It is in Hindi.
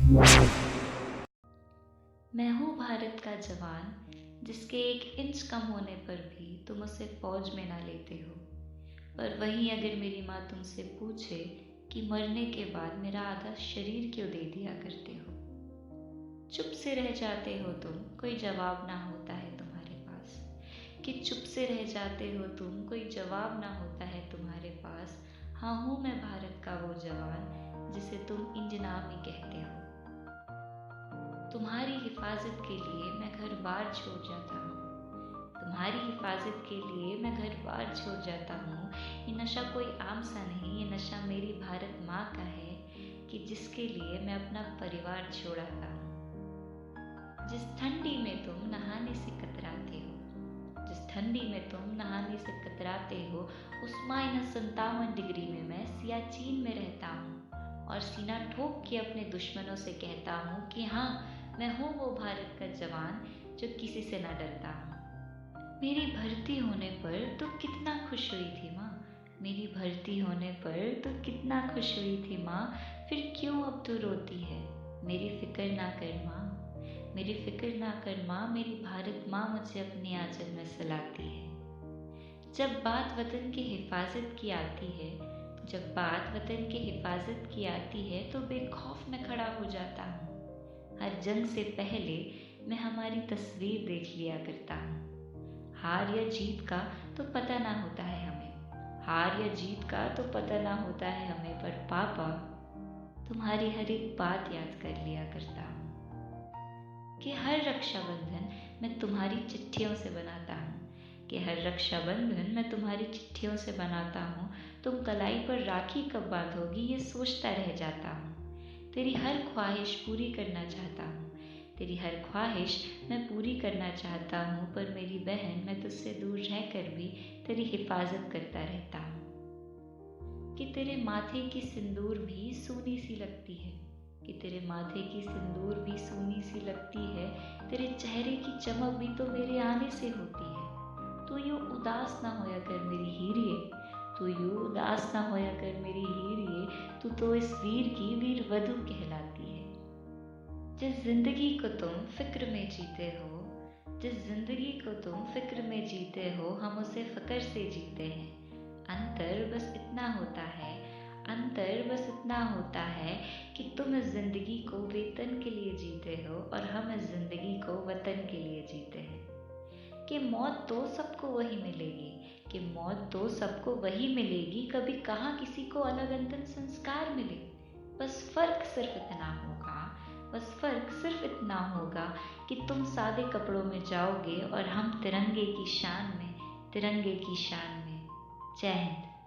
मैं हूँ भारत का जवान, जिसके 1 इंच कम होने पर भी तुम उसे फौज में ना लेते हो। पर वहीं अगर मेरी माँ तुमसे पूछे कि मरने के बाद मेरा आधा शरीर क्यों दे दिया करते हो, चुप से रह जाते हो तुम, कोई जवाब ना होता है तुम्हारे पास। कि चुप से रह जाते हो तुम, कोई जवाब ना होता है तुम्हारे पास। हाँ, हूँ मैं भारत का वो जवान जिसे तुम इंजनाम ही कहते हो। तुम्हारी हिफाजत के लिए मैं घर बार छोड़ जाता हूँ। तुम्हारी हिफाजत के लिए मैं घर बार छोड़ जाता हूँ। ये नशा कोई आम सा नहीं, ये नशा मेरी भारत माँ का है, कि जिसके लिए मैं अपना परिवार छोड़ आता हूँ। जिस ठंडी में तुम नहाने से कतराते हो, जिस ठंडी में तुम नहाने से कतराते हो, उस -57 डिग्री में मैं सियाचिन में रहता हूँ और सीना ठोक के अपने दुश्मनों से कहता हूँ कि हाँ, मैं हूँ वो भारत का जवान जो किसी से न डरता हूँ। मेरी भर्ती होने पर तो कितना खुश हुई थी माँ, मेरी भर्ती होने पर तो कितना खुश हुई थी माँ। फिर क्यों अब तू रोती है? मेरी फिक्र ना कर माँ, मेरी फिक्र ना कर माँ। मेरी भारत माँ मुझे अपने आंचल में सुलाती है। जब बात वतन की हिफाजत की आती है, जब बात वतन की हिफाजत की आती है, तो बेखौफ मैं खड़ा हो जाता हूँ। हर जंग से पहले मैं हमारी तस्वीर देख लिया करता हूँ। हार या जीत का तो पता ना होता है हमें, हार या जीत का तो पता ना होता है हमें, पर पापा, तुम्हारी हर एक बात याद कर लिया करता हूँ। कि हर रक्षाबंधन मैं तुम्हारी चिट्ठियों से बनाता हूँ, कि हर रक्षाबंधन मैं तुम्हारी चिट्ठियों से बनाता हूँ। तुम कलाई पर राखी कब बांधोगी ये सोचता रह जाता हूँ। तेरी हर ख्वाहिश पूरी करना चाहता हूँ, तेरी हर ख्वाहिश मैं पूरी करना चाहता हूँ, पर मेरी बहन, मैं तुझसे दूर रहकर भी तेरी हिफाजत करता रहता हूँ। कि तेरे माथे की सिंदूर भी सूनी सी लगती है, कि तेरे माथे की सिंदूर भी सूनी सी लगती है। तेरे चेहरे की चमक भी तो मेरे आने से होती है। तू यूँ उदास ना होया कर मेरी हीरिए, तू यूँ उदास ना होया कर मेरी हीरिए। तू तो इस वीर की वीर वधू कहलाती है। जिस जिंदगी को तुम फिक्र में जीते हो, जिस जिंदगी को तुम फिक्र में जीते हो, हम उसे फकर से जीते हैं। अंतर बस इतना होता है, अंतर बस इतना होता है कि तुम इस जिंदगी को वेतन के लिए जीते हो और हम इस जिंदगी को वतन के लिए जीते हैं। कि मौत तो सबको वही मिलेगी, कि मौत तो सबको वही मिलेगी। कभी कहाँ किसी को अलग अंतिम संस्कार मिले। बस फर्क सिर्फ इतना होगा, बस फर्क सिर्फ इतना होगा कि तुम सादे कपड़ों में जाओगे और हम तिरंगे की शान में, तिरंगे की शान में। जय हिंद।